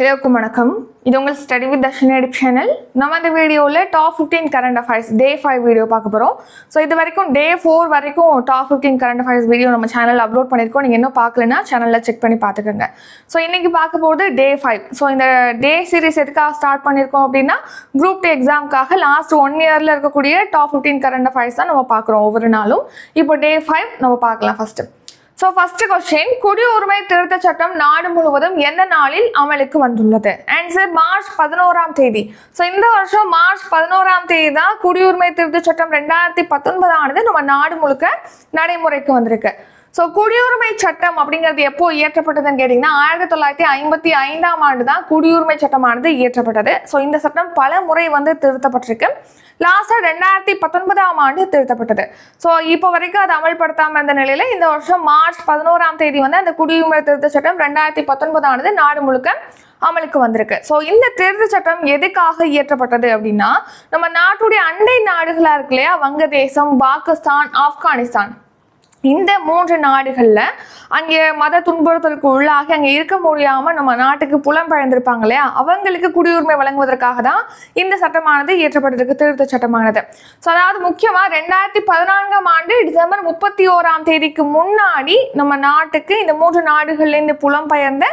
எல்லாருக்கும் வணக்கம். இது உங்கள் ஸ்டடி வித் தர்ஷினி எடிப் சேனல். நம்ம இந்த வீடியோவில் top 15 current affairs day 5 video பார்க்க போகிறோம். ஸோ இது வரைக்கும் டே 4 வரைக்கும் டாப் 15 கரண்ட் அஃபேர்ஸ் வீடியோ நம்ம சேனலில் அப்லோட் பண்ணியிருக்கோம். நீங்கள் இன்னும் பார்க்கலன்னா சேனலில் செக் பண்ணி பார்த்துக்கோங்க. ஸோ இன்றைக்கி பார்க்க போகிறது டே 5. ஸோ இந்த டே சீரிஸ் எதுக்காக ஸ்டார்ட் பண்ணியிருக்கோம் அப்படின்னா குரூப் 2 எக்ஸாமுக்காக லாஸ்ட் 1 இயரில் இருக்கக்கூடிய டாப் 15 கரண்ட் அஃபேர்ஸ் தான் நம்ம பார்க்குறோம் ஒவ்வொரு நாளும். இப்போ டே 5 நம்ம பார்க்கலாம் ஃபஸ்ட்டு. ஸோ ஃபர்ஸ்ட் கொஸ்டின், குடியுரிமை திருத்த சட்டம் நாடு முழுவதும் எந்த நாளில் அமலுக்கு வந்துள்ளது? ஆன்சர் மார்ச் 11ஆம் தேதி. ஸோ இந்த வருஷம் மார்ச் 11ஆம் தேதி தான் குடியுரிமை திருத்த சட்டம் 2019 ஆனது நம்ம நாடு முழுக்க நடைமுறைக்கு வந்திருக்கு. ஸோ குடியுரிமை சட்டம் அப்படிங்கிறது எப்போ இயற்றப்பட்டதுன்னு கேட்டிங்கன்னா 1955ஆம் ஆண்டு தான் குடியுரிமை சட்டமானது இயற்றப்பட்டது. ஸோ இந்த சட்டம் பல முறை திருத்தப்பட்டிருக்கு. லாஸ்டா 2019ஆம் ஆண்டு திருத்தப்பட்டது. ஸோ இப்போ வரைக்கும் அது அமல்படுத்தாமல் இருந்த நிலையில இந்த வருஷம் மார்ச் 11ஆம் தேதி அந்த குடியுரிமை திருத்த சட்டம் 2019 ஆனது நாடு முழுக்க அமலுக்கு வந்திருக்கு. ஸோ இந்த திருத்த சட்டம் எதுக்காக இயற்றப்பட்டது அப்படின்னா, நம்ம நாட்டுடைய அண்டை நாடுகளா இருக்கு இல்லையா, வங்கதேசம், பாகிஸ்தான், ஆப்கானிஸ்தான், இந்த 3 நாடுகளில் அங்கே மத துன்புறுத்தலுக்கு உள்ளாகி அங்கே இருக்க முடியாமல் நம்ம நாட்டுக்கு புலம்பெயர்ந்திருப்பாங்க இல்லையா, அவங்களுக்கு குடியுரிமை வழங்குவதற்காக தான் இந்த சட்டமானது இயற்றப்பட்டிருக்கு, திருத்த சட்டமானது. ஸோ அதாவது முக்கியமாக 2014ஆம் ஆண்டு டிசம்பர் 31ஆம் தேதிக்கு முன்னாடி நம்ம நாட்டுக்கு இந்த 3 நாடுகள்லேருந்து புலம்பெயர்ந்த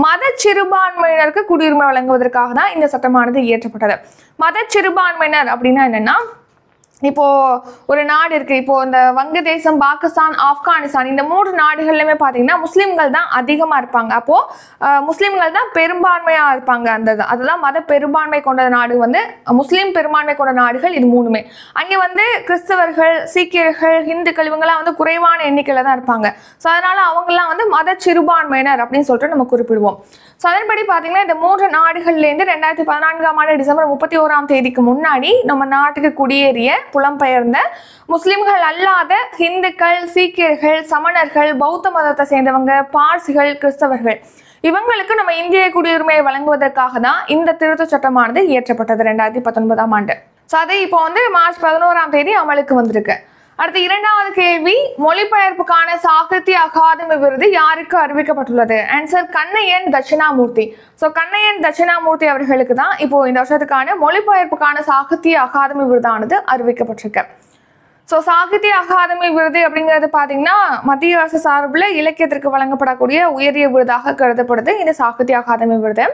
மத சிறுபான்மையினருக்கு குடியுரிமை வழங்குவதற்காக தான் இந்த சட்டமானது இயற்றப்பட்டது. மத சிறுபான்மையினர் அப்படின்னா என்னன்னா, இப்போ ஒரு நாடு இருக்கு, இப்போ இந்த வங்கதேசம், பாகிஸ்தான், ஆப்கானிஸ்தான், இந்த 3 நாடுகள்லையுமே பார்த்தீங்கன்னா முஸ்லீம்கள் தான் அதிகமாக இருப்பாங்க. அப்போ முஸ்லீம்கள் தான் பெரும்பான்மையாக இருப்பாங்க. அதுதான் மத பெரும்பான்மை கொண்ட நாடு முஸ்லீம் பெரும்பான்மை கொண்ட நாடுகள் இது 3மே. அங்கே கிறிஸ்தவர்கள், சீக்கியர்கள், இந்துக்கள் இவங்கெல்லாம் குறைவான எண்ணிக்கையில் தான் இருப்பாங்க. ஸோ அதனால அவங்கெல்லாம் மத சிறுபான்மையினர் அப்படின்னு சொல்லிட்டு நம்ம குறிப்பிடுவோம். ஸோ அதன்படி பார்த்தீங்கன்னா இந்த 3 நாடுகள்லேருந்து 2014ஆம் ஆண்டு டிசம்பர் 31ஆம் தேதிக்கு முன்னாடி நம்ம நாட்டுக்கு குடியேறிய புலம்பெயர்ந்த முஸ்லிம்கள் அல்லாத இந்துக்கள், சீக்கியர்கள், சமணர்கள், பௌத்த மதத்தை சேர்ந்தவங்க, பார்சிகள், கிறிஸ்தவர்கள் இவங்களுக்கு நம்ம இந்திய குடியுரிமையை வழங்குவதற்காக தான் இந்த திருத்த சட்டமானது இயற்றப்பட்டது 2019ஆம் ஆண்டு. ஸோ அதை இப்போ மார்ச் 11ஆம் தேதி அமலுக்கு வந்திருக்கு. அடுத்து 2வது கேள்வி, மொழிபெயர்ப்புக்கான சாகித்ய அகாதமி விருது யாருக்கு அறிவிக்கப்பட்டுள்ளது? ஆன்சர் கண்ணையன் தட்சிணாமூர்த்தி. ஸோ கண்ணையன் தட்சிணாமூர்த்தி அவர்களுக்கு தான் இப்போ இந்த வருஷத்துக்கான மொழிபெயர்ப்புக்கான சாகித்ய அகாதமி விருதானது அறிவிக்கப்பட்டிருக்கு. ஸோ சாகித்ய அகாதமி விருது அப்படிங்கிறது பார்த்தீங்கன்னா மத்திய அரசு சார்பில் இலக்கியத்திற்கு வழங்கப்படக்கூடிய உயரிய விருதாக கருதப்படுது இந்த சாகித்ய அகாதமி விருது.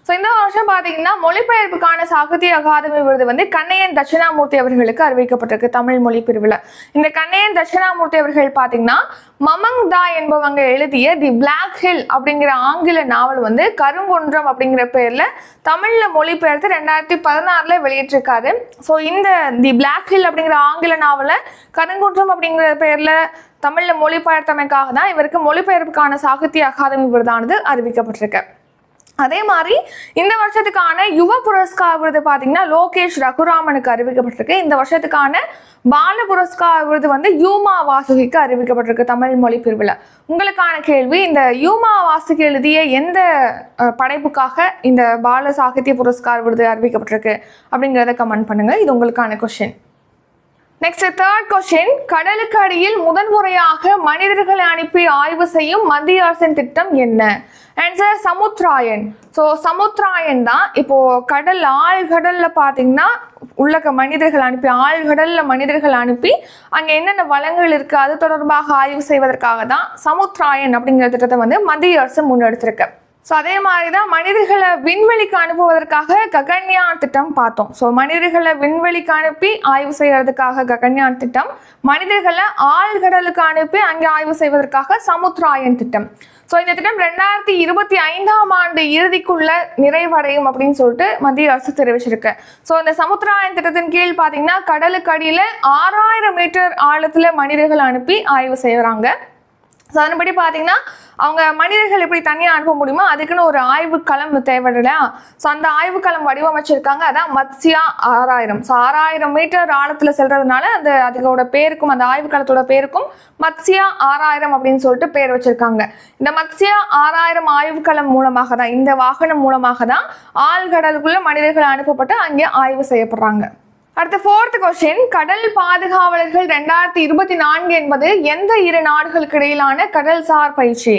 ஸோ இந்த வருஷம் பார்த்தீங்கன்னா மொழிபெயர்ப்புக்கான சாகித்ய அகாதமி விருது கண்ணையன் தட்சிணாமூர்த்தி அவர்களுக்கு அறிவிக்கப்பட்டிருக்கு தமிழ் மொழி பிரிவில். இந்த கண்ணையன் தட்சிணாமூர்த்தி அவர்கள் பார்த்தீங்கன்னா மமங் தா என்பவங்க எழுதிய தி பிளாக் ஹில் அப்படிங்கிற ஆங்கில நாவல் கருங்குன்றம் அப்படிங்கிற பேர்ல தமிழ்ல மொழிபெயர்த்து 2016 வெளியிட்டிருக்காரு. ஸோ இந்த தி பிளாக் ஹில் அப்படிங்கிற ஆங்கில நாவலை கருங்குன்றம் அப்படிங்கிற பேர்ல தமிழ்ல மொழிபெயர்த்தமைக்காக தான் இவருக்கு மொழிபெயர்ப்புக்கான சாகித்ய அகாதமி விருதானது அறிவிக்கப்பட்டிருக்கு. அதே மாதிரி இந்த வருஷத்துக்கான யுவ புரஸ்கார் விருது பார்த்தீங்கன்னா லோகேஷ் ரகுராமனுக்கு அறிவிக்கப்பட்டிருக்கு. இந்த வருஷத்துக்கான பால புரஸ்கார் விருது யூமா வாசுகிக்கு அறிவிக்கப்பட்டிருக்கு தமிழ் மொழி பிரிவில். உங்களுக்கான கேள்வி, இந்த யூமா வாசுகி எழுதிய எந்த படைப்புக்காக இந்த பால சாகித்ய புரஸ்கார் விருது அறிவிக்கப்பட்டிருக்கு அப்படிங்கிறத கமெண்ட் பண்ணுங்க. இது உங்களுக்கான கொஸ்டின். நெக்ஸ்ட் 3rd கொஸ்டின், கடலுக்கு அடியில் முதன்முறையாக மனிதர்களை அனுப்பி ஆய்வு செய்யும் மத்திய அரசின் திட்டம் என்ன? ஆன்சர் சமுத்ராயன். ஸோ சமுத்ராயன் தான் இப்போ ஆழ்கடல்ல பார்த்தீங்கன்னா உள்ளக்க மனிதர்கள் அனுப்பி, ஆழ்கடல்ல மனிதர்கள் அனுப்பி அங்கே என்னென்ன வளங்கள் இருக்கு அது தொடர்பாக ஆய்வு செய்வதற்காக தான் சமுத்ராயன் அப்படிங்கிற திட்டத்தை மத்திய அரசு முன்னெடுத்திருக்கு. ஸோ அதே மாதிரி தான் மனிதர்களை விண்வெளிக்கு அனுப்புவதற்காக ககன்யான் திட்டம் பார்த்தோம். ஸோ மனிதர்களை விண்வெளிக்கு அனுப்பி ஆய்வு செய்வதற்காக ககன்யான் திட்டம், மனிதர்களை ஆழ்கடலுக்கு அனுப்பி அங்கே ஆய்வு செய்வதற்காக சமுத்ராயன் திட்டம். ஸோ இந்த திட்டம் 2025ஆம் ஆண்டு இறுதிக்குள்ள நிறைவடையும் அப்படின்னு சொல்லிட்டு மத்திய அரசு தெரிவிச்சிருக்கு. ஸோ இந்த சமுத்ராயன் திட்டத்தின் கீழ் பார்த்தீங்கன்னா கடலுக்கு அடியில் 6000 மீட்டர் ஆழத்தில் மனிதர்களை அனுப்பி ஆய்வு செய்கிறாங்க. ஸோ அதன்படி பார்த்தீங்கன்னா அவங்க மனிதர்கள் எப்படி தனியாக அனுப்ப முடியுமோ அதுக்குன்னு ஒரு ஆய்வு களம் தேவையில்லையா. ஸோ அந்த ஆய்வு களம் வடிவமைச்சிருக்காங்க, அதான் மத்ஸ்யா 6000. ஸோ 6000 மீட்டர் ஆழத்தில் செல்றதுனால அதோட பேருக்கும் அந்த ஆய்வு களத்தோட பேருக்கும் மத்ஸ்யா 6000 அப்படின்னு சொல்லிட்டு பேர் வச்சிருக்காங்க. இந்த மத்ஸ்யா 6000 ஆய்வு களம் மூலமாக தான், இந்த வாகனம் மூலமாக தான் ஆழ்கடலுக்குள்ள மனிதர்கள் அனுப்பப்பட்டு அங்கே ஆய்வு செய்யப்படுறாங்க. அடுத்த 4th கொஸ்டின், கடல் பாதுகாவலர்கள் 2024 என்பது எந்த இரு நாடுகளுக்கு இடையிலான கடல்சார் பயிற்சி?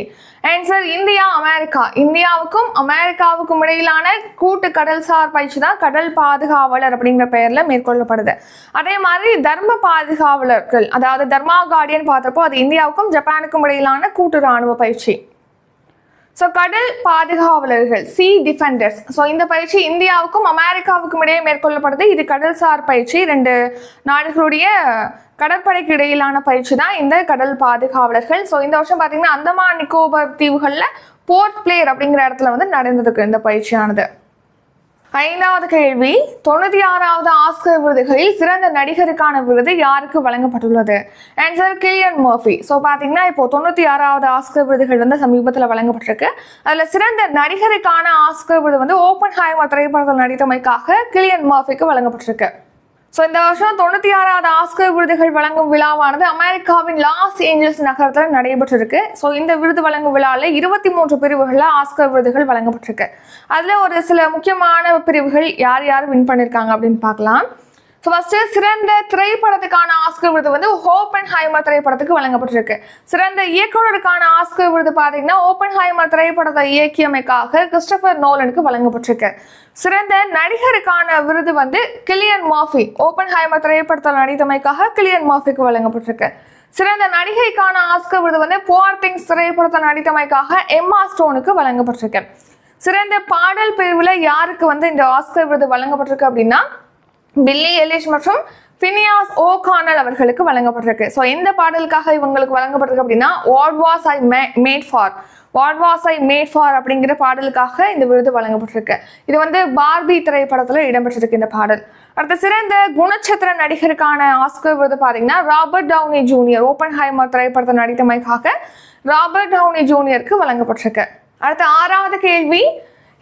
Answer India America. இந்தியாவுக்கும் அமெரிக்காவுக்கும் இடையிலான கூட்டு கடல்சார் பயிற்சி தான் கடல் பாதுகாவலர் அப்படிங்கிற பெயர்ல மேற்கொள்ளப்படுது. அதே மாதிரி தர்ம பாதுகாவலர்கள், அதாவது தர்மா கார்டியன் பார்த்தப்போ அது இந்தியாவுக்கும் ஜப்பானுக்கும் இடையிலான கூட்டு ராணுவ பயிற்சி. ஸோ கடல் பாதுகாவலர்கள், சி டிஃபெண்டர்ஸ். ஸோ இந்த பயிற்சி இந்தியாவுக்கும் அமெரிக்காவுக்கும் இடையே மேற்கொள்ளப்படுது. இது கடல்சார் பயிற்சி, 2 நாடுகளுடைய கடற்படைக்கு இடையிலான பயிற்சி தான் இந்த கடல் பாதுகாவலர்கள். ஸோ இந்த வருஷம் பார்த்தீங்கன்னா அந்தமான் நிக்கோபார் தீவுகளில் போர்ட் பிளேர் அப்படிங்கிற இடத்துல வந்து நடந்ததுக்கு இந்த பயிற்சியானது. 5வது கேள்வி, 96வது ஆஸ்கர் விருதுகளில் சிறந்த நடிகருக்கான விருது யாருக்கு வழங்கப்பட்டுள்ளது? Answer Kylian Murphy. ஸோ பார்த்தீங்கன்னா இப்போ 96வது ஆஸ்கர் விருதுகள் வந்து சமீபத்தில் வழங்கப்பட்டிருக்கு. அதில் சிறந்த நடிகருக்கான ஆஸ்கர் விருது வந்து ஓப்பன்ஹைமர் திரைப்படத்தில் நடித்தமைக்காக கிலியன் மர்ஃபிக்கு வழங்கப்பட்டிருக்கு. ஸோ இந்த வருஷம் 96வது ஆஸ்கர் விருதுகள் வழங்கும் விழாவானது அமெரிக்காவின் லாஸ் ஏஞ்சல்ஸ் நகரத்தில் நடைபெற்றிருக்கு. ஸோ இந்த விருது வழங்கும் விழாவில் 23 பிரிவுகளில் ஆஸ்கர் விருதுகள் வழங்கப்பட்டிருக்கு. அதில் ஒரு சில முக்கியமான பிரிவுகள் யார் யார் வின் பண்ணியிருக்காங்க அப்படின்னு பார்க்கலாம். ஸோ ஃபர்ஸ்ட் சிறந்த திரைப்படத்துக்கான ஆஸ்கர் விருது வந்து ஓப்பன்ஹைமர் திரைப்படத்துக்கு வழங்கப்பட்டிருக்கு. சிறந்த இயக்குனருக்கான ஆஸ்கர் விருது பார்த்தீங்கன்னா ஓப்பன்ஹைமர் திரைப்படத்தை இயக்கியமைக்காக கிறிஸ்டோபர் நோலனுக்கு வழங்கப்பட்டிருக்கு. சிறந்த நடிகருக்கான விருது வந்து கிலியன் மர்ஃபி, ஓப்பன்ஹைமர் திரைப்படத்தில் நடித்தமைக்காக கிலியன் மர்ஃபிக்கு வழங்கப்பட்டிருக்கு. சிறந்த நடிகைக்கான ஆஸ்கர் விருது வந்து புவர் திங்ஸ் திரைப்படத்தில் நடித்தமைக்காக எம்மா ஸ்டோனுக்கு வழங்கப்பட்டிருக்கு. சிறந்த பாடல் பிரிவில் யாருக்கு வந்து இந்த ஆஸ்கர் விருது வழங்கப்பட்டிருக்கு அப்படின்னா பில்லி எலிஷ் மற்றும் ஃபினியாஸ் ஓகானல் அவர்களுக்கு வழங்கப்பட்டிருக்கு. ஸோ எந்த பாடலுக்காக இவங்களுக்கு வழங்கப்பட்டிருக்கு அப்படின்னா what was I made for அப்படிங்கிற பாடலுக்காக இந்த விருது வழங்கப்பட்டிருக்கு. இது வந்து பார்பி திரைப்படத்தில் இடம்பெற்றிருக்கு இந்த பாடல். அடுத்த சிறந்த குணச்சித்திர நடிகருக்கான ஆஸ்கர் விருது பார்த்தீங்கன்னா ராபர்ட் டவுனி ஜூனியர், ஓப்பன்ஹைமர் திரைப்படத்தை நடித்தமைக்காக ராபர்ட் டவுனி ஜூனியருக்கு வழங்கப்பட்டிருக்கு. அடுத்த 6வது கேள்வி,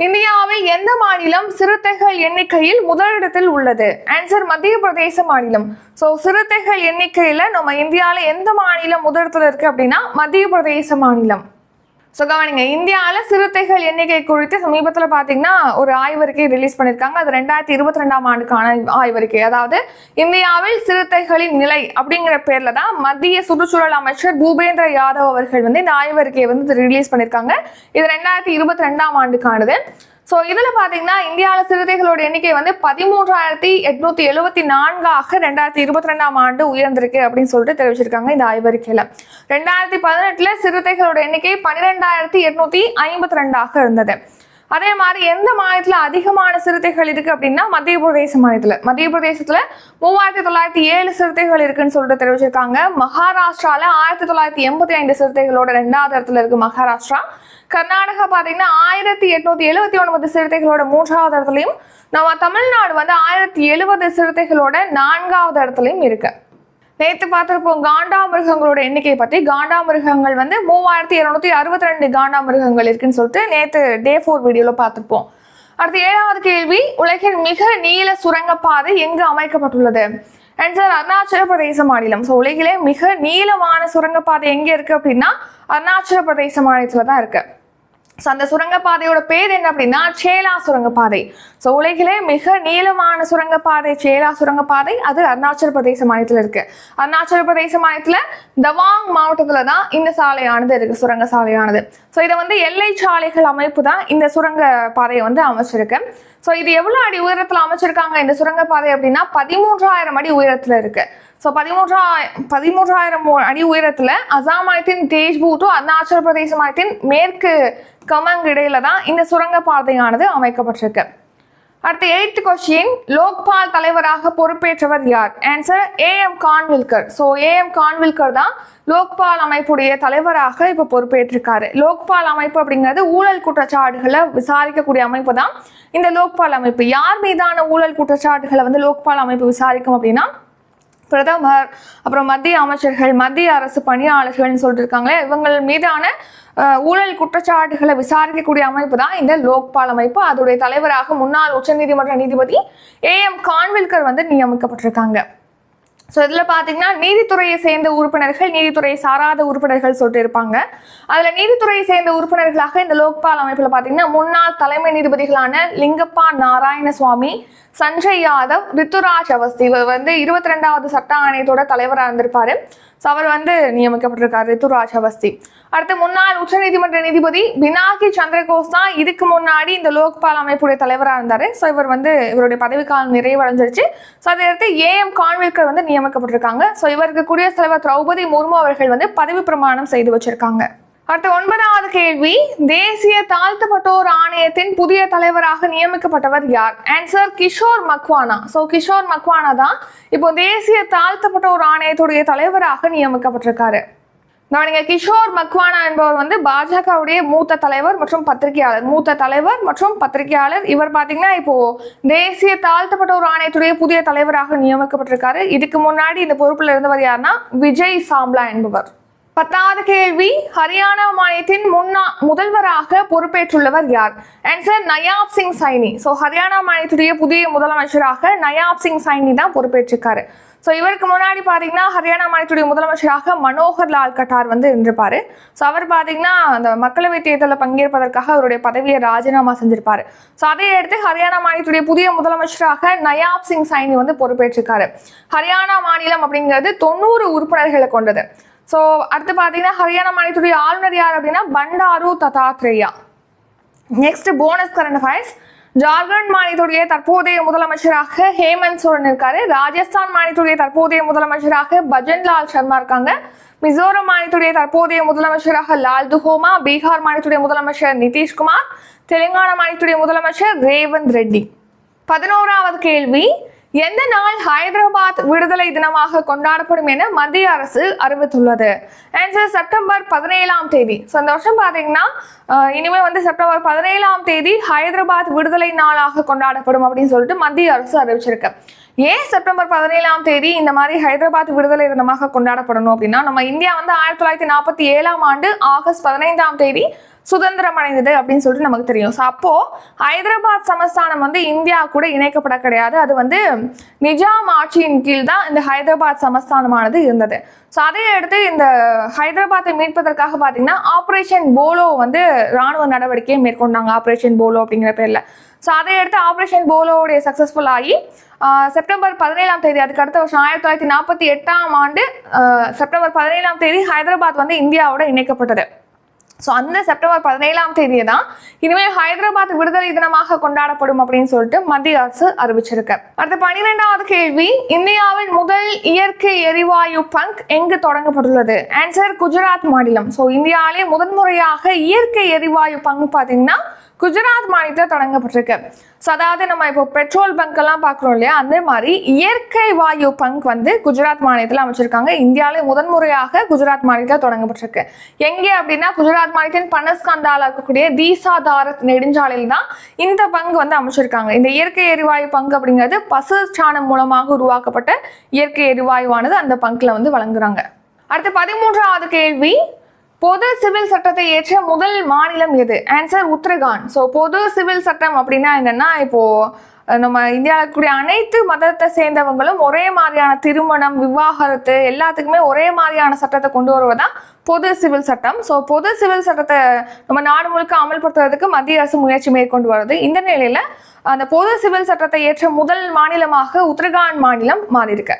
இந்தியாவில் எந்த மாநிலம் சிறுத்தைகள் எண்ணிக்கையில் முதலிடத்தில் உள்ளது? ஆன்சர் மத்திய பிரதேச மாநிலம். ஸோ சிறுத்தைகள் எண்ணிக்கையில் நம்ம இந்தியாவில் எந்த மாநிலம் முதலிடத்தில் இருக்கு அப்படின்னா மத்திய பிரதேச மாநிலம். ஸோ கவனிங்க, இந்தியாவில் சிறுத்தைகள் எண்ணிக்கை குறித்து சமீபத்தில் பார்த்தீங்கன்னா ஒரு ஆய்வறிக்கை ரிலீஸ் பண்ணியிருக்காங்க. அது 2022ஆம் ஆண்டுக்கான ஆய்வறிக்கை. அதாவது இந்தியாவில் சிறுத்தைகளின் நிலை அப்படிங்கிற பேர்ல தான் மத்திய சுற்றுச்சூழல் அமைச்சர் பூபேந்திர யாதவ் அவர்கள் வந்து இந்த ஆய்வறிக்கையை வந்து ரிலீஸ் பண்ணியிருக்காங்க. இது 2022ஆம் ஆண்டுக்கானது. ஸோ இதில் பார்த்தீங்கன்னா இந்தியாவில் சிறுத்தைகளோட எண்ணிக்கை வந்து 13,874ஆக 2022ஆம் ஆண்டு உயர்ந்திருக்கு அப்படின்னு சொல்லிட்டு தெரிவிச்சிருக்காங்க இந்த ஆய்வறிக்கையில். 2018 சிறுத்தைகளோட எண்ணிக்கை 12,852ஆக இருந்தது. அதே மாதிரி எந்த மாநிலத்தில் அதிகமான சிறுத்தைகள் இருக்கு அப்படின்னா மத்திய பிரதேச மாநிலத்தில். மத்திய பிரதேசத்தில் 3,907 சிறுத்தைகள் இருக்குன்னு சொல்லிட்டு தெரிவிச்சிருக்காங்க. மகாராஷ்டிரால 1,985 சிறுத்தைகளோட 2வது இடத்துல இருக்கு மகாராஷ்டிரா. கர்நாடகா பார்த்தீங்கன்னா 1,879 சிறுத்தைகளோட 3வது இடத்துலையும், நம்ம தமிழ்நாடு வந்து 1,070 சிறுத்தைகளோட 4வது இடத்துலையும் இருக்கு. நேற்று பார்த்துருப்போம் காண்டாமிருகங்களோட எண்ணிக்கை பற்றி. காண்டாமிருகங்கள் வந்து 3,262 காண்டாமிருகங்கள் இருக்குன்னு சொல்லிட்டு நேற்று டே 4 வீடியோவில் பார்த்துருப்போம். அடுத்து 7வது கேள்வி, உலகின் மிக நீள சுரங்கப்பாதை எங்கு அமைக்கப்பட்டுள்ளது? ஆன்சர் அருணாச்சல பிரதேச மாநிலம். ஸோ உலகிலே மிக நீளமான சுரங்கப்பாதை எங்கே இருக்கு அப்படின்னா அருணாச்சல பிரதேச மாநிலத்தில் தான் இருக்கு. ஸோ அந்த சுரங்கப்பாதையோட பேர் என்ன அப்படின்னா சேலா சுரங்கப்பாதை. ஸோ உலகிலே மிக நீளமான சுரங்கப்பாதை சேலா சுரங்கப்பாதை, அது அருணாச்சல பிரதேச மாநிலத்தில் இருக்கு. அருணாச்சல பிரதேச மாநிலத்தில் தவாங் மாவட்டத்தில் தான் இந்த சாலையானது இருக்கு, சுரங்க சாலையானது. ஸோ இதை வந்து எல்லை சாலைகள் அமைப்பு தான் இந்த சுரங்க பாதையை வந்து அமைச்சிருக்கு. ஸோ இது எவ்வளோ அடி உயரத்தில் அமைச்சிருக்காங்க இந்த சுரங்கப்பாதை அப்படின்னா 13,000 அடி உயரத்தில் இருக்கு. ஸோ 13,000 அடி உயரத்தில் அசாம் மாநிலத்தின் தேஜ்பூர் டு அருணாச்சல பிரதேச மாநிலத்தின் மேற்கு கமங் இடையில தான் இந்த சுரங்கப்பாதையானது அமைக்கப்பட்டிருக்கு. அடுத்த 8th கொஸ்டின், லோக்பால் தலைவராக பொறுப்பேற்றவர் யார்? Answer AM Khanwilkar. So AM Khanwilkar தான் லோக்பால் அமைப்புடைய தலைவராக இப்போ பொறுப்பேற்றிருக்காரு. லோக்பால் அமைப்பு அப்படிங்கிறது ஊழல் குற்றச்சாட்டுகளை விசாரிக்கக்கூடிய அமைப்பு தான் இந்த லோக்பால் அமைப்பு. யார் மீதான ஊழல் குற்றச்சாட்டுகளை வந்து லோக்பால் அமைப்பு விசாரிக்கும் அப்படின்னா பிரதமர், அப்புறம் மத்திய அமைச்சர்கள், மத்திய அரசு பணியாளர்கள்னு சொல்லிட்டு இருக்காங்களே, இவங்கள் மீதான ஊழல் குற்றச்சாட்டுகளை விசாரிக்கக்கூடிய அமைப்பு தான் இந்த லோக்பால் அமைப்பு. அதோடைய தலைவராக முன்னாள் உச்சநீதிமன்ற நீதிபதி AM கான்வில்கர் வந்து நியமிக்கப்பட்டிருக்காங்க. ஸோ இதில் பார்த்தீங்கன்னா நீதித்துறையை சேர்ந்த உறுப்பினர்கள், நீதித்துறையை சாராத உறுப்பினர்கள் சொல்லிட்டு இருப்பாங்க. அதில் நீதித்துறையை சேர்ந்த உறுப்பினர்களாக இந்த லோக்பால் அமைப்பில் பார்த்தீங்கன்னா முன்னாள் தலைமை நீதிபதிகளான லிங்கப்பா நாராயணசுவாமி, சஞ்சய் யாதவ், ரித்துராஜ் அவஸ்தி. இவர் வந்து 22வது சட்ட ஆணையத்தோட தலைவராக இருந்திருப்பாரு. ஸோ அவர் வந்து நியமிக்கப்பட்டிருக்காரு, ரித்துராஜ் அவஸ்தி. அடுத்து முன்னாள் உச்சநீதிமன்ற நீதிபதி பினாகி சந்திரகோஸ் தான் இதுக்கு முன்னாடி இந்த லோக்பால் அமைப்புடைய தலைவராக இருந்தார். ஸோ இவர் வந்து இவருடைய பதவிக்காலம் நிறைவடைஞ்சிருச்சு. ஸோ அதையடுத்து ஏஎம் கான்வில்கர் வந்து நியமிக்கப்பட்டிருக்காங்க. ஸோ இவருக்கு குடியரசுத் தலைவர் திரௌபதி முர்மு அவர்கள் வந்து பதவி பிரமாணம் செய்து வச்சிருக்காங்க. அடுத்த 9வது கேள்வி, தேசிய தாழ்த்தப்பட்டோர் ஆணையத்தின் புதிய தலைவராக நியமிக்கப்பட்டவர் யார்? ஆன்சர் கிஷோர் மக்வானா. ஸோ கிஷோர் மக்வானா தான் இப்போ தேசிய தாழ்த்தப்பட்டோர் ஆணையத்துடைய தலைவராக நியமிக்கப்பட்டிருக்காரு. கவனிங்க, கிஷோர் மக்வானா என்பவர் வந்து பாஜகவுடைய மூத்த தலைவர் மற்றும் பத்திரிகையாளர். இவர் பாத்தீங்கன்னா இப்போ தேசிய தாழ்த்தப்பட்டோர் ஆணையத்துடைய புதிய தலைவராக நியமிக்கப்பட்டிருக்காரு. இதுக்கு முன்னாடி இந்த பொறுப்புல இருந்தவர் யாருன்னா விஜய் சாம்லா என்பவர். 10வது கேள்வி, ஹரியானா மாநிலத்தின் முதல்வராக பொறுப்பேற்றுள்ளவர் யார்? ஆன்சர் நயாப் சிங் சைனி. ஸோ ஹரியானா மாநிலத்துடைய புதிய முதலமைச்சராக நயாப் சிங் சைனி தான் பொறுப்பேற்றிருக்காரு. ஸோ இவருக்கு முன்னாடி பார்த்தீங்கன்னா ஹரியானா மாநிலத்துடைய முதலமைச்சராக மனோகர் லால் கட்டார் வந்து இருந்திருப்பாரு. ஸோ அவர் பார்த்தீங்கன்னா அந்த மக்களவைத் தேர்தலில் பங்கேற்பதற்காக அவருடைய பதவியை ராஜினாமா செஞ்சிருப்பாரு. ஸோ அதை அடுத்து ஹரியானா மாநிலத்துடைய புதிய முதலமைச்சராக நயாப் சிங் சைனி வந்து பொறுப்பேற்றிருக்காரு. ஹரியானா மாநிலம் அப்படிங்கிறது 90 உறுப்பினர்களை கொண்டது. ஸோ அடுத்து பார்த்தீங்கன்னா ஹரியானா மாநிலத்துடைய ஆளுநர் யார் அப்படின்னா Bandaru Dattatreya. Next bonus current affairs. Jharkhand மாநிலத்துடைய தற்போதைய முதலமைச்சராக ஹேமந்த் சோரன் இருக்காரு. ராஜஸ்தான் மாநிலத்துடைய தற்போதைய முதலமைச்சராக பஜன்லால் சர்மா இருக்காங்க. மிசோரம் மாநிலத்துடைய தற்போதைய முதலமைச்சராக லால் துஹோமா. பீகார் மாநிலத்துடைய முதலமைச்சர் நிதிஷ்குமார். தெலுங்கானா மாநிலத்துடைய முதலமைச்சர் ரேவந்த் ரெட்டி. 11வது கேள்வி, எந்த நாள் ஹைதராபாத் விடுதலை தினமாக கொண்டாடப்படும் என மத்திய அரசு அறிவித்துள்ளது? ஆன்சர் செப்டம்பர் 17ஆம் தேதி. ஸோ இந்த வருஷம் பார்த்தீங்கன்னா இனிமேல் வந்து செப்டம்பர் 17ஆம் தேதி ஹைதராபாத் விடுதலை நாளாக கொண்டாடப்படும் அப்படின்னு சொல்லிட்டு மத்திய அரசு அறிவிச்சிருக்கு. ஏன் செப்டம்பர் 17ஆம் தேதி இந்த மாதிரி ஹைதராபாத் விடுதலை தினமாக கொண்டாடப்படணும் அப்படின்னா, நம்ம இந்தியா வந்து 1947ஆம் ஆண்டு ஆகஸ்ட் 15ஆம் தேதி சுதந்திரம் அடைந்தது அப்படின்னு சொல்லிட்டு நமக்கு தெரியும். ஸோ அப்போ ஹைதராபாத் சமஸ்தானம் வந்து இந்தியா கூட இணைக்கப்பட கிடையாது. அது வந்து நிஜாம் ஆட்சியின் கீழ் தான் இந்த ஹைதராபாத் சமஸ்தானமானது இருந்தது. ஸோ அதை அடுத்து இந்த ஹைதராபாத்தை மீட்பதற்காக பார்த்தீங்கன்னா ஆப்ரேஷன் போலோ வந்து ராணுவ நடவடிக்கையை மேற்கொண்டாங்க, ஆப்ரேஷன் போலோ அப்படிங்கிற பேர்ல. ஸோ அதை அடுத்து ஆப்ரேஷன் போலோவுடைய சக்சஸ்ஃபுல் ஆகி செப்டம்பர் 17ஆம் தேதி, அதுக்கு அடுத்த வருஷம் 1948ஆம் ஆண்டு செப்டம்பர் 17ஆம் தேதி ஹைதராபாத் வந்து இந்தியாவோட இணைக்கப்பட்டது. ஸோ அந்த செப்டம்பர் 17ஆம் தேதியை தான் இனிமேல் ஹைதராபாத் விடுதலை தினமாக கொண்டாடப்படும் அப்படின்னு சொல்லிட்டு மத்திய அரசு அறிவிச்சிருக்கு. அடுத்த 12வது கேள்வி, இந்தியாவின் முதல் இயற்கை எரிவாயு பங்க் எங்கு தொடங்கப்பட்டுள்ளது? ஆன்சர் குஜராத் மாநிலம். ஸோ இந்தியாவிலே முதன்முறையாக இயற்கை எரிவாயு பங்க் பார்த்தீங்கன்னா குஜராத் மாநிலத்தில் தொடங்கப்பட்டிருக்கு. ஸோ அதாவது நம்ம இப்போ பெட்ரோல் பங்க் எல்லாம் பார்க்குறோம் இல்லையா, அந்த மாதிரி இயற்கை வாயு பங்க் வந்து குஜராத் மாநிலத்தில் அமைச்சிருக்காங்க. இந்தியாவிலே முதன்முறையாக குஜராத் மாநிலத்தில் தொடங்கப்பட்டிருக்கு. எங்கே அப்படின்னா குஜராத் மாநிலத்தின் பனஸ்கந்தால இருக்கக்கூடிய தீசா தாரத் நெடுஞ்சாலையில் தான் இந்த பங்கு வந்து அமைச்சிருக்காங்க. இந்த இயற்கை எரிவாயு பங்கு அப்படிங்கிறது பசு சாணம் மூலமாக உருவாக்கப்பட்ட இயற்கை எரிவாயுவானது அந்த பங்க்ல வந்து வழங்குறாங்க. அடுத்து 13வது கேள்வி, பொது சிவில் சட்டத்தை ஏற்ற முதல் மாநிலம் எது? ஆன்சர் உத்தரகாண்ட். ஸோ பொது சிவில் சட்டம் அப்படின்னா என்னன்னா, இப்போ நம்ம இந்தியாவில் இருக்கக்கூடிய அனைத்து மதத்தை சேர்ந்தவங்களும் ஒரே மாதிரியான திருமணம், விவாகரத்து எல்லாத்துக்குமே ஒரே மாதிரியான சட்டத்தை கொண்டு வருவதுதான் பொது சிவில் சட்டம். ஸோ பொது சிவில் சட்டத்தை நம்ம நாடு முழுக்க அமல்படுத்துறதுக்கு மத்திய அரசு முயற்சி மேற்கொண்டு வருது. இந்த நிலையில அந்த பொது சிவில் சட்டத்தை ஏற்ற முதல் மாநிலமாக உத்தரகாண்ட் மாநிலம் மாறி இருக்கு.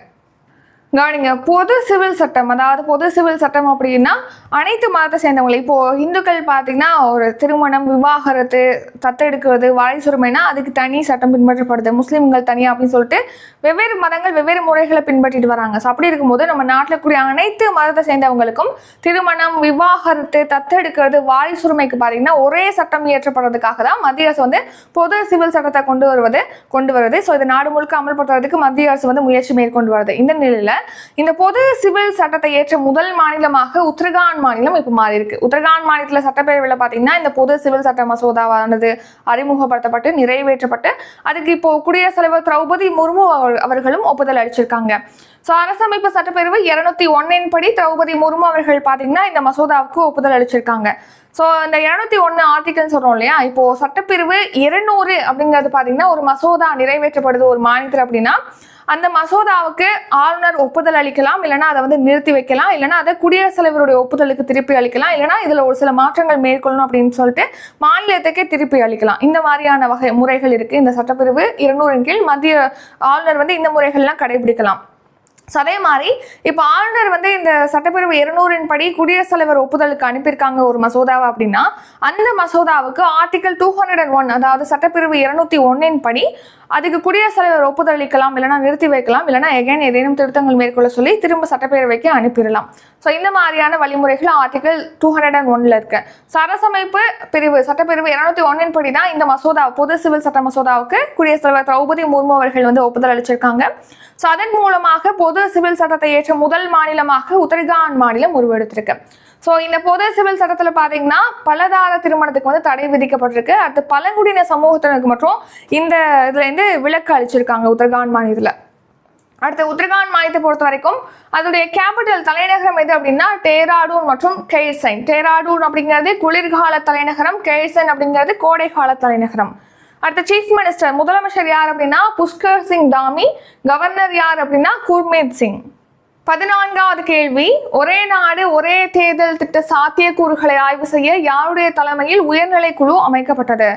கவனிங்க, பொது சிவில் சட்டம், அதாவது பொது சிவில் சட்டம் அப்படின்னா அனைத்து மதத்தை சேர்ந்தவங்களை, இப்போ இந்துக்கள் பார்த்தீங்கன்னா ஒரு திருமணம், விவாகரத்து, தத்தெடுக்கிறது, வாரிசுரிமைனா அதுக்கு தனி சட்டம் பின்பற்றப்படுது. முஸ்லீம்கள் தனியாக அப்படின்னு சொல்லிட்டு வெவ்வேறு மதங்கள் வெவ்வேறு முறைகளை பின்பற்றிட்டு வராங்க. ஸோ அப்படி இருக்கும்போது நம்ம நாட்டில் கூடிய அனைத்து மதத்தை சேர்ந்தவங்களுக்கும் திருமணம், விவாகரத்து, தத்தெடுக்கிறது, வாரிசுரிமைக்கு பார்த்தீங்கன்னா ஒரே சட்டம் இயற்றப்படுறதுக்காக தான் மத்திய அரசு வந்து பொது சிவில் சட்டத்தை கொண்டு வருது. ஸோ இதை நாடு முழுக்க அமல்படுத்துறதுக்கு மத்திய அரசு வந்து முயற்சி மேற்கொண்டு வருது. இந்த நிலையில இந்த பொது சிவில் சட்டத்தை ஏற்ற முதல் மாநிலமாக உத்தரகாண்ட் மாநிலம் இப்ப மாறி இருக்கு. உத்தரகாண்ட் மாநிலத்தில் சட்டப்பேரவையில் பாத்தீங்கன்னா இந்த பொது சிவில் சட்ட மசோதாவானது அறிமுகப்படுத்தப்பட்டு நிறைவேற்றப்பட்டு அதுக்கு இப்போ குடியரசுத் தலைவர் திரௌபதி முர்மு அவர்களும் ஒப்புதல் அளிச்சிருக்காங்க. ஸோ அரசமைப்பு சட்டப்பேரவை 201 படி திரௌபதி முர்மு அவர்கள் பாத்தீங்கன்னா இந்த மசோதாவுக்கு ஒப்புதல் அளிச்சிருக்காங்க. ஸோ இந்த 201 ஆர்டிகல் சொல்றோம் இல்லையா, இப்போ சட்டப்பிரிவு 200 அப்படிங்கிறது பாத்தீங்கன்னா ஒரு மசோதா நிறைவேற்றப்படுது ஒரு மாநிலத்தில் அப்படின்னா அந்த மசோதாவுக்கு ஆளுநர் ஒப்புதல் அளிக்கலாம், இல்லைன்னா அதை வந்து நிறுத்தி வைக்கலாம், இல்லைன்னா அதை குடியரசுத் தலைவருடைய ஒப்புதலுக்கு திருப்பி அளிக்கலாம், இல்லைன்னா இதுல ஒரு சில மாற்றங்கள் மேற்கொள்ளணும் அப்படின்னு சொல்லிட்டு மாநிலத்துக்கே திருப்பி அளிக்கலாம். இந்த மாதிரியான வகை முறைகள் இருக்கு இந்த சட்டப்பிரிவு 200 கீழ். மத்திய ஆளுநர் வந்து இந்த முறைகள்லாம் கடைபிடிக்கலாம். அதே மாதிரி இப்போ ஆளுநர் வந்து இந்த சட்டப்பிரிவு 200 படி குடியரசுத் தலைவர் ஒப்புதலுக்கு அனுப்பியிருக்காங்க ஒரு மசோதாவை அப்படின்னா, அந்த மசோதாவுக்கு ஆர்டிகல் 201 அதாவது சட்டப்பிரிவு 201 படி அதுக்கு குடியரசுத் தலைவர் ஒப்புதல் அளிக்கலாம், இல்லைனா நிறுத்தி வைக்கலாம், இல்லைனா எகைன் ஏதேனும் திருத்தங்கள் மேற்கொள்ள சொல்லி திரும்ப சட்டப்பேரவைக்கு அனுப்பிடலாம். ஸோ இந்த மாதிரியான வழிமுறைகள் ஆர்டிகல் 201 இருக்கு. அரசமைப்பு பிரிவு சட்டப்பிரிவு 201 படி தான் இந்த மசோதா பொது சிவில் சட்ட மசோதாவுக்கு குடியரசுத் தலைவர் திரௌபதி முர்மு அவர்கள் வந்து ஒப்புதல் அளிச்சிருக்காங்க. ஸோ அதன் மூலமாக பொது சிவில் சட்டத்தை ஏற்ற முதல் மாநிலமாக உத்தரகாண்ட் மாநிலம் உருவெடுத்திருக்கு. ஸோ இந்த பொது சிவில் சட்டத்தில் பார்த்தீங்கன்னா பலதார திருமணத்துக்கு வந்து தடை விதிக்கப்பட்டிருக்கு. அடுத்து பழங்குடியின சமூகத்தினருக்கு மற்றும் இந்த இதுல இருந்து விலக்கு அளிச்சிருக்காங்க உத்தரகாண்ட் மாநிலத்தில். அடுத்து உத்தரகாண்ட் மாநிலத்தை பொறுத்த வரைக்கும் அதோடைய கேபிட்டல் தலைநகரம் எது அப்படின்னா டேராடூன் மற்றும் கெய்சன். டேராடூன் அப்படிங்கிறது குளிர்கால தலைநகரம், கெய்சன் அப்படிங்கிறது கோடைகால தலைநகரம். அடுத்த சீஃப் மினிஸ்டர் முதலமைச்சர் யார் அப்படின்னா புஷ்கர் சிங் தாமி. கவர்னர் யார் அப்படின்னா குர்மீத் சிங். 14வது கேள்வி, ஒரே நாடு ஒரே தேர்தல் திட்ட சாத்தியக்கூறுகளை ஆய்வு செய்ய யாருடைய தலைமையில் உயர்நிலை குழு அமைக்கப்பட்டது?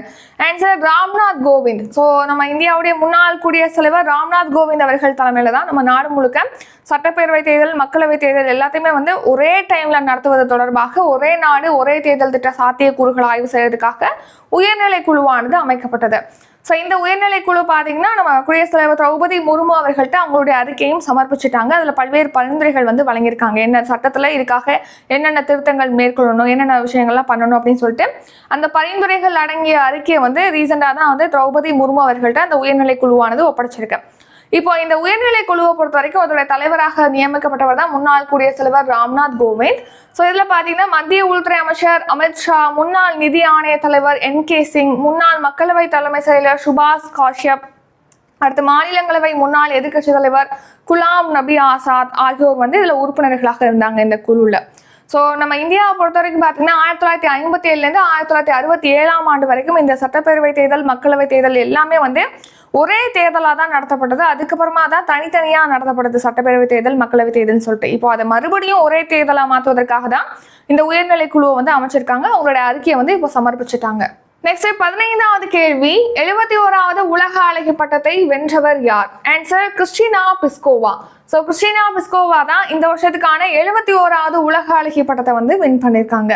ஆன்சர் ராம்நாத் கோவிந்த். ஸோ நம்ம இந்தியாவுடைய முன்னாள் குடியரசுத் தலைவர் ராம்நாத் கோவிந்த் அவர்கள் தலைமையில தான் நம்ம நாடு முழுக்க சட்டப்பேரவை தேர்தல், மக்களவை தேர்தல் எல்லாத்தையுமே வந்து ஒரே டைம்ல நடத்துவது தொடர்பாக ஒரே நாடு ஒரே தேர்தல் திட்ட சாத்தியக்கூறுகளை ஆய்வு செய்யறதுக்காக உயர்நிலை குழுவானது அமைக்கப்பட்டது. ஸோ இந்த உயர்நிலை குழு பார்த்தீங்கன்னா நம்ம குடியரசுத் தலைவர் திரௌபதி முர்மு அவர்கள்ட்ட அவங்களுடைய அறிக்கையும் சமர்ப்பிச்சுட்டாங்க. அதில் பல்வேறு பரிந்துரைகள் வந்து வழங்கியிருக்காங்க. என்ன சட்டத்தில் இதுக்காக என்னென்ன திருத்தங்கள் மேற்கொள்ளணும், என்னென்ன விஷயங்கள்லாம் பண்ணணும் அப்படின்னு சொல்லிட்டு அந்த பரிந்துரைகள் அடங்கிய அறிக்கையை வந்து ரீசெண்டாக தான் வந்து திரௌபதி முர்மு அவர்கள்ட்ட அந்த உயர்நிலை குழுவானது ஒப்படைச்சிருக்கு. இப்போ இந்த உயர்நிலை குழுவை பொறுத்த வரைக்கும் அதோட தலைவராக நியமிக்கப்பட்டவர் தான் முன்னாள் குடியரசுத் தலைவர் ராம்நாத் கோவிந்த். ஸோ இதில் பார்த்தீங்கன்னா மத்திய உள்துறை அமைச்சர் அமித்ஷா, முன்னாள் நிதி ஆணைய தலைவர் NK சிங், முன்னாள் மக்களவை தலைமை செயலர் சுபாஷ் காஷ்யப், அடுத்து மாநிலங்களவை முன்னாள் எதிர்க்கட்சி தலைவர் குலாம் நபி ஆசாத் ஆகியோர் வந்து இதில் உறுப்பினர்களாக இருந்தாங்க இந்த குழுவில். ஸோ நம்ம இந்தியாவை பொறுத்த வரைக்கும் பார்த்தீங்கன்னா 1957 1967 ஆண்டு வரைக்கும் இந்த சட்டப்பேரவை தேர்தல், மக்களவை தேர்தல் எல்லாமே வந்து ஒரே தேர்தலாக தான் நடத்தப்பட்டது. அதுக்கப்புறமா தான் தனித்தனியாக நடத்தப்பட்டது சட்டப்பேரவை தேர்தல், மக்களவை தேர்தல்னு சொல்லிட்டு. இப்போ அதை மறுபடியும் ஒரே தேர்தலாக மாற்றுவதற்காக தான் இந்த உயர்நிலை குழுவை வந்து அமைச்சிருக்காங்க. அவங்களோட அறிக்கையை வந்து இப்போ சமர்ப்பிச்சிட்டாங்க. நெக்ஸ்ட் 15வது கேள்வி, 71வது உலக அழகி பட்டத்தை வென்றவர் யார்? Answer Krystyna Pyszkova. So Krystyna Pyszkova தான் இந்த வருஷத்துக்கான 71வது உலக அழகி பட்டத்தை வந்து வின் பண்ணியிருக்காங்க.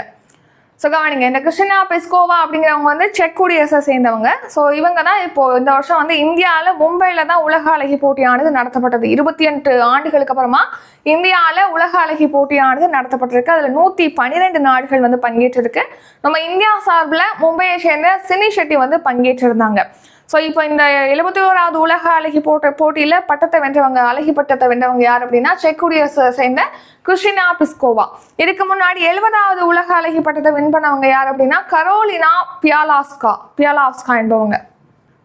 ஸோ கவனிங்க, இந்த கிறிஸ்டினா பிஸ்கோவா அப்படிங்கிறவங்க வந்து செக் குடியரசை சேர்ந்தவங்க. ஸோ இவங்க தான் இப்போ இந்த வருஷம் வந்து இந்தியாவில் மும்பையில் தான் உலக அழகி போட்டியானது நடத்தப்பட்டது. 28 ஆண்டுகளுக்கு அப்புறமா இந்தியாவில் உலக அழகி போட்டியானது நடத்தப்பட்டிருக்கு. அதில் 112 நாடுகள் வந்து பங்கேற்றிருக்கு. நம்ம இந்தியா சார்பில் மும்பையை சேர்ந்த சினி ஷெட்டி வந்து பங்கேற்றிருந்தாங்க. ஸோ இப்போ இந்த 71வது உலக அழகி போட்டியில் பட்டத்தை வென்றவங்க, அழகி பட்டத்தை வென்றவங்க யார் அப்படின்னா செக் குடியரசை சேர்ந்த கிறிஸ்டினா பிஸ்கோவா. இதுக்கு முன்னாடி 70வது உலக அழகி பட்டத்தை வின் பண்ணவங்க யார் அப்படின்னா கரோலினா பியாலாஸ்கா என்பவங்க.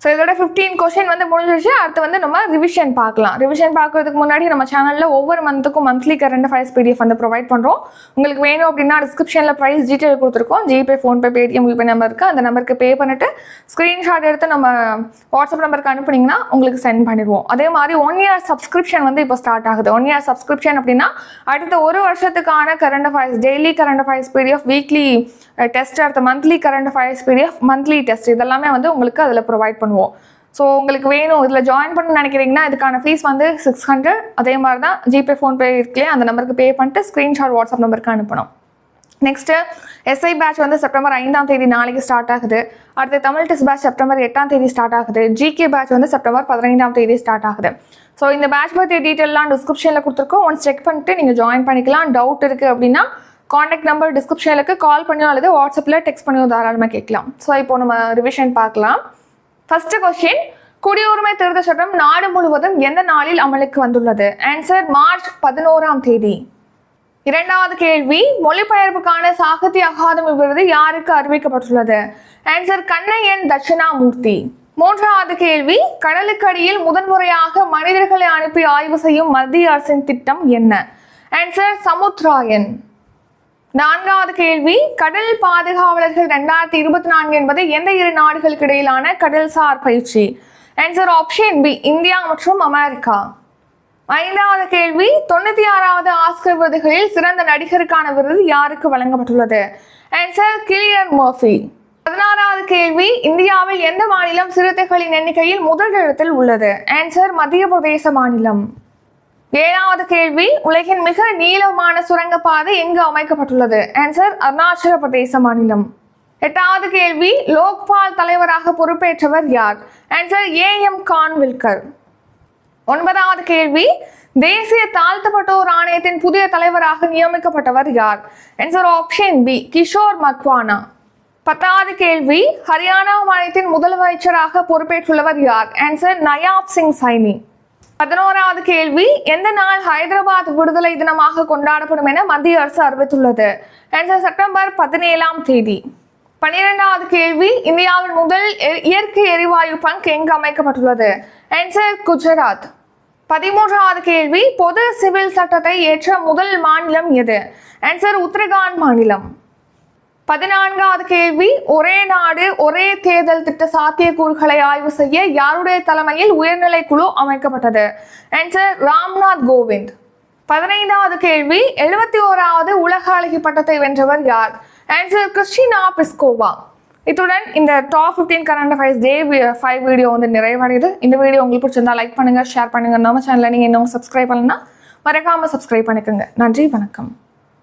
ஸோ இதோட 15 கொஸ்டின் வந்து முடிஞ்சிருச்சு. அடுத்து வந்து நம்ம ரிவிஷன் பார்க்கலாம். ரிவிஷன் பார்க்கறதுக்கு முன்னாடி நம்ம சேனலில் ஒவ்வொரு மந்த்துக்கும் மந்த்லி கரண்ட் அஃபேர்ஸ் PDF வந்து ப்ரொவைட் பண்ணுறோம். உங்களுக்கு வேணும் அப்படின்னா டிஸ்கிரிப்ஷனில் ப்ரைஸ் டீட்டெயில் கொடுத்துருக்கோம். GPay, PhonePe, Paytm, YouPay number இருக்குது. அந்த நம்பருக்கு பே பண்ணிட்டு ஸ்க்ரீன்ஷாட் எடுத்து நம்ம வாட்ஸ்அப் நம்பருக்கு அனுப்புனீங்கன்னா உங்களுக்கு சென்ட் பண்ணிடுவோம். அதே மாதிரி 1 year சப்ஸ்கிரிப்ஷன் வந்து இப்போ ஸ்டார்ட் ஆகுது. 1 year சப்ஸ்கிரிப்ஷன் அப்படின்னா அடுத்த ஒரு வருஷத்துக்கான current affairs, daily current affairs PDF, weekly test, அடுத்த monthly current affairs PDF, monthly test இதெல்லாமே வந்து உங்களுக்கு அதில் ப்ரொவைட் பண்ணுவோம். ஸோ உங்களுக்கு வேணும் இதில் ஜாயின் பண்ண நினைக்கிறீங்கன்னா இதுக்கான ஃபீஸ் வந்து 600. அதே மாதிரி தான் ஜிபே, ஃபோன்பே இருக்குல்லையே அந்த நம்பருக்கு பே பண்ணிட்டு ஸ்க்ரீன்ஷாட் வாட்ஸ்அப் நம்பருக்கு அனுப்பணும். நெக்ஸ்ட்டு SI பேட்ச் வந்து செப்டம்பர் 5ஆம் தேதி நாளைக்கு ஸ்டார்ட் ஆகுது. அடுத்து தமிழ் டெஸ்ட் பேட்ச் செப்டம்பர் 8ஆம் தேதி ஸ்டார்ட் ஆகுது. GK பேட்ச் வந்து செப்டம்பர் 15ஆம் தேதி ஸ்டார்ட் ஆகுது. ஸோ இந்த பேட்ச் பற்றி டீட்டெயிலாம் டிஸ்கிரிப்ஷனில் கொடுத்துருக்கோம். ஒன்ஸ் செக் பண்ணிட்டு நீங்கள் ஜாயின் பண்ணிக்கலாம். டவுட் இருக்குது அப்படின்னா காண்டாக்ட் நம்பர் டிஸ்கிரிப்ஷனுக்கு கால் பண்ணியோ அல்லது வாட்ஸ்அப்பில் டெக்ஸ்ட் பண்ணியோ தாராளமாக கேட்கலாம். ஸோ இப்போ நம்ம ரிவிஷன் பார்க்கலாம். ஃபர்ஸ்ட் கொஸ்டின், குடியுரிமை திருத்த சட்டம் நாடு முழுவதும் எந்த நாளில் அமலுக்கு வந்துள்ளது? ஆன்சர் மார்ச் 11ஆம் தேதி. இரண்டாவது கேள்வி, மொழிபெயர்ப்புக்கான சாகித்ய அகாதமி விருது யாருக்கு அறிவிக்கப்பட்டுள்ளது? ஆன்சர் கண்ணையன் தட்சிணாமூர்த்தி. மூன்றாவது கேள்வி, கடலுக்கடியில் முதன்முறையாக மனிதர்களை அனுப்பி ஆய்வு செய்யும் மத்திய அரசின் திட்டம் என்ன? ஆன்சர் சமுத்ராயன். நான்காவது கேள்வி, கடல் பாதுகாவலர்கள் 2024 என்பது எந்த 2 நாடுகளுக்கு இடையிலான கடல்சார் பயிற்சி? ஆன்சர் ஆப்ஷன் பி, இந்தியா மற்றும் அமெரிக்கா. ஐந்தாவது கேள்வி, 96வது ஆஸ்கர் விருதுகளில் சிறந்த நடிகருக்கான விருது யாருக்கு வழங்கப்பட்டுள்ளது? Answer Kylian Murphy. 16வது கேள்வி, இந்தியாவில் எந்த மாநிலம் சிறுத்தைகளின் எண்ணிக்கையில் முதல் இடத்தில் உள்ளது? ஆன்சர் மத்திய பிரதேச மாநிலம். 7வது கேள்வி, உலகின் மிக நீளமான சுரங்கப்பாதை எங்கு அமைக்கப்பட்டுள்ளது? ஆன்சர் அருணாச்சல பிரதேச மாநிலம். 8வது கேள்வி, லோக்பால் தலைவராக பொறுப்பேற்றவர் யார்? Answer A M Khanwilkar. 9வது கேள்வி, தேசிய தாழ்த்தப்பட்டோர் ஆணையத்தின் புதிய தலைவராக நியமிக்கப்பட்டவர் யார்? Answer option B Kishore Makwana. 10வது கேள்வி, ஹரியானா மாநிலத்தின் முதலமைச்சராக பொறுப்பேற்றுள்ளவர் யார்? ஆன்சர் நயாப் சிங் சைனி. 11வது கேள்வி, எந்த நாள் ஹைதராபாத் விடுதலை தினமாக கொண்டாடப்படும் என மத்திய அரசு அறிவித்துள்ளது? ஆன்சர் செப்டம்பர் 17ஆம் தேதி. 12வது கேள்வி, இந்தியாவின் முதல் இயற்கை எரிவாயு பங்க் எங்கு அமைக்கப்பட்டுள்ளது? ஆன்சர் குஜராத். 13வது கேள்வி, பொது சிவில் சட்டத்தை ஏற்ற முதல் மாநிலம் எது? ஆன்சர் உத்தரகாண்ட் மாநிலம். 14வது கேள்வி, ஒரே நாடு ஒரே தேர்தல் திட்ட சாத்தியக்கூறுகளை ஆய்வு செய்ய யாருடைய தலைமையில் உயர்நிலை குழு அமைக்கப்பட்டது? ஆன்சர் ராம்நாத் கோவிந்த். 15வது கேள்வி, 71வது உலக அழகி பட்டத்தை வென்றவர் யார்? Answer Krystyna Pyszkova. இத்துடன் இந்த top 15 current affairs day 5 video நிறைவடையுது. இந்த வீடியோ உங்களுக்கு பிடிச்சிருந்தா லைக் பண்ணுங்க, ஷேர் பண்ணுங்க. நம்ம சேனலை நீங்க இன்னும் சப்ஸ்கிரைப் பண்ணலன்னா மறக்காம சப்ஸ்கிரைப் பண்ணிக்கோங்க. நன்றி, வணக்கம்.